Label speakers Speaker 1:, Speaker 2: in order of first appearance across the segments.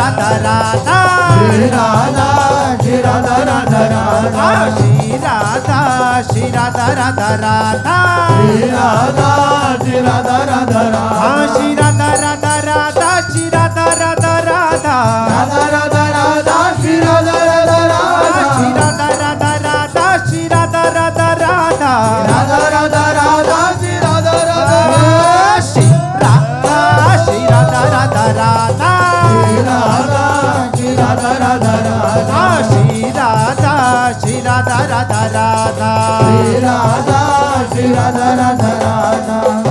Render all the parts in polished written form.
Speaker 1: राधा राधा
Speaker 2: श्री राधा श्री राधा राधा राधा
Speaker 1: श्री राधा श्री राधा राधा राधा
Speaker 2: श्री राधा श्री राधा राधा राधा
Speaker 1: श्री राधा राधा राधा श्री राधा राधा राधा
Speaker 2: राधा राधा राधा श्री राधा राधा राधा
Speaker 1: श्री राधा राधा राधा श्री राधा राधा राधा
Speaker 2: राधा राधा राधा श्री राधा राधा
Speaker 1: श्री राधा श्री राधा राधा राधा
Speaker 2: श्री राधा श्री राधा राधा राधा
Speaker 1: श्री राधा श्री राधा राधा राधा
Speaker 2: श्री राधा श्री राधा राधा राधा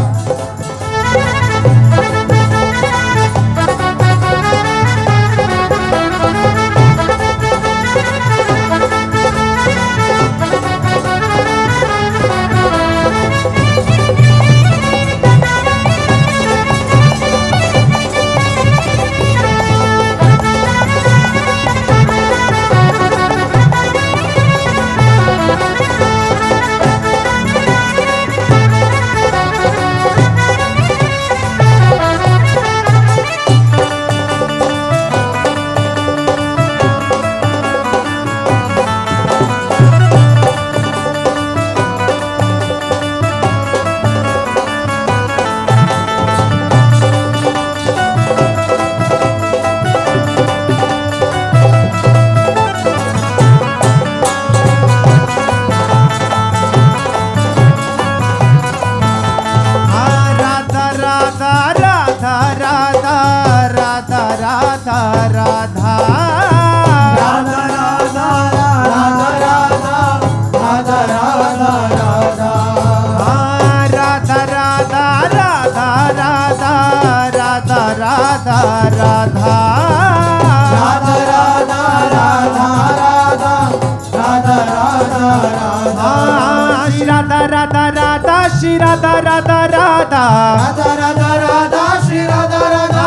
Speaker 1: राधा राधा श्री राधा राधा राधा
Speaker 2: राधा राधा राधा श्री राधा राधा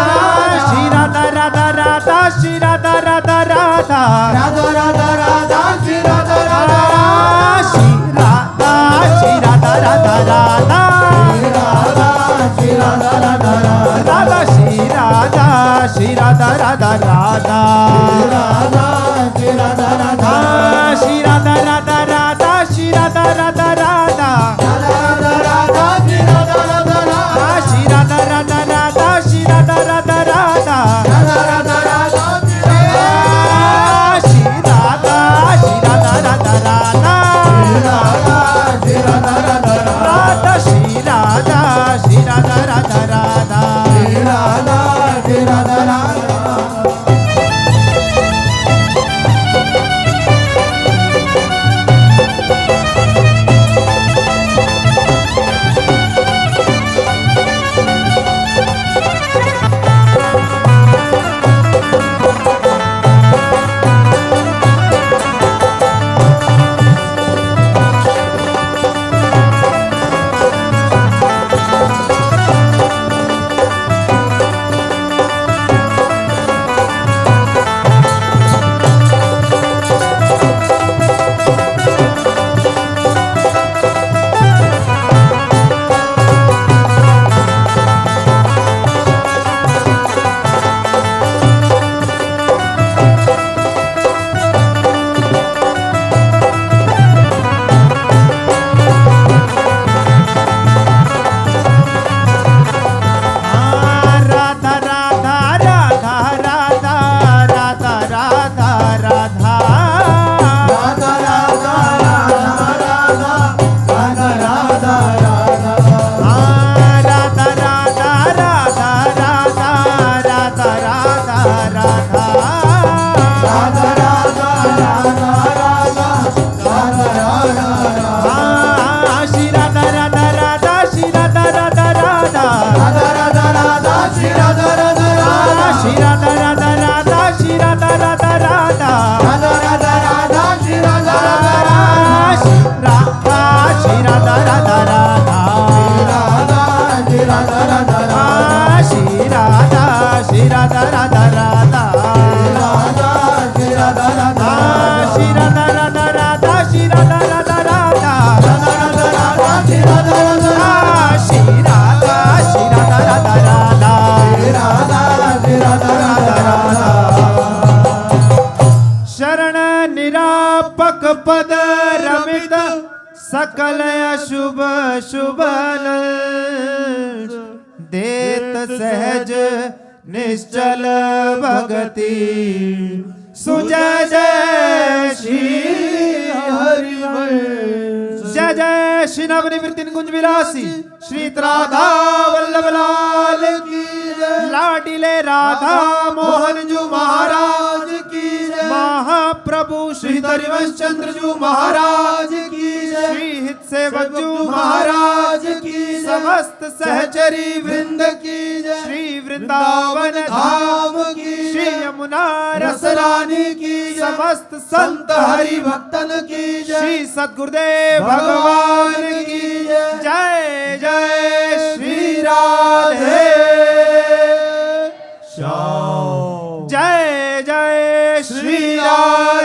Speaker 1: श्री राधा राधा राधा श्री राधा राधा राधा
Speaker 2: राधा राधा राधा श्री राधा राधा
Speaker 1: श्री राधा श्री राधा राधा राधा
Speaker 2: श्री राधा राधा राधा
Speaker 1: राधा श्री राधा श्री राधा राधा राधा
Speaker 2: राधा श्री राधा राधा
Speaker 1: श्री राधा राधा राधा श्री राधा राधा राधा श्री राधा राधा राधा श्री राधा राधा राधा श्री राधा श्री राधा राधा राधा राधा श्री राधा श्री राधा राधा राधा पद रमित सकल अशुभ शुभ देत सहज निश्चल भगति सुजय जय श्री जय जय श्री नवनिवृत्ति कुंज विलासी श्री राधा वल्लभ लाल की जय। लाडीले राधा मोहन जी महाराज की जय। महाप्रभु श्री हरिवंश चंद्र जी महाराज की जय। श्री हित सेवक जी महाराज की जय। समस्त सहचरी वृंद की जय। श्री वृंदावन धाम की श्री यमुना रसरानी की जय। समस्त संत हरि भक्तन की जय। श्री सद्गुरुदेव भगवान की जय। जय जय श्री राधे श्याम। जय जय श्री राधे